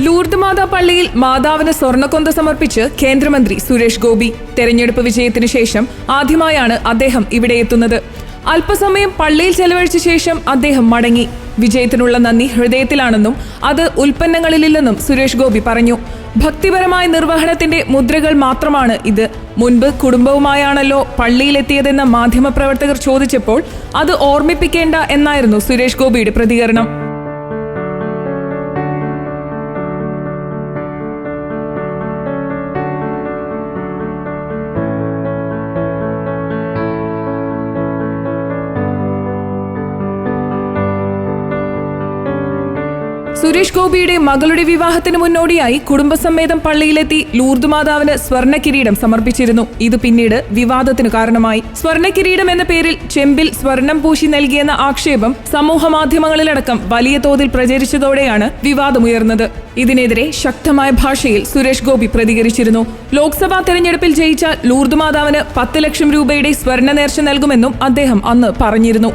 Lourdes മാതാ പള്ളിയിൽ മാതാവിന് സ്വർണ്ണക്കൊന്ത സമർപ്പിച്ച് കേന്ദ്രമന്ത്രി സുരേഷ് ഗോപി. തെരഞ്ഞെടുപ്പ് വിജയത്തിനു ശേഷം ആദ്യമായാണ് അദ്ദേഹം ഇവിടെ എത്തുന്നത്. അല്പസമയം പള്ളിയിൽ ചെലവഴിച്ച ശേഷം അദ്ദേഹം മടങ്ങി. വിജയത്തിനുള്ള നന്ദി ഹൃദയത്തിലാണെന്നും അത് ഉൽപ്പന്നങ്ങളിലില്ലെന്നും സുരേഷ് ഗോപി പറഞ്ഞു. ഭക്തിപരമായ നിർവഹണത്തിന്റെ മുദ്രകൾ മാത്രമാണ് ഇത്. മുൻപ് കുടുംബവുമായാണല്ലോ പള്ളിയിലെത്തിയതെന്ന മാധ്യമപ്രവർത്തകർ ചോദിച്ചപ്പോൾ അത് ഓർമ്മിപ്പിക്കേണ്ട എന്നായിരുന്നു സുരേഷ് ഗോപിയുടെ പ്രതികരണം. സുരേഷ് ഗോപിയുടെ മകളുടെ വിവാഹത്തിന് മുന്നോടിയായി കുടുംബസമേതം പള്ളിയിലെത്തി ലൂർദ് മാതാവിന് സ്വർണ്ണ കിരീടം സമർപ്പിച്ചിരുന്നു. ഇത് പിന്നീട് വിവാദത്തിന് കാരണമായി. സ്വർണ്ണ കിരീടം എന്ന പേരിൽ ചെമ്പിൽ സ്വർണം പൂശി നൽകിയെന്ന ആക്ഷേപം സമൂഹ മാധ്യമങ്ങളിലടക്കം വലിയ തോതിൽ പ്രചരിച്ചതോടെയാണ് വിവാദമുയർന്നത്. ഇതിനെതിരെ ശക്തമായ ഭാഷയിൽ സുരേഷ് ഗോപി പ്രതികരിച്ചിരുന്നു. ലോക്സഭാ തെരഞ്ഞെടുപ്പിൽ ജയിച്ചാൽ ലൂർദ് മാതാവിന് 10 ലക്ഷം രൂപയുടെ സ്വർണ്ണ നേർച്ച നൽകുമെന്നും അദ്ദേഹം അന്ന് പറഞ്ഞിരുന്നു.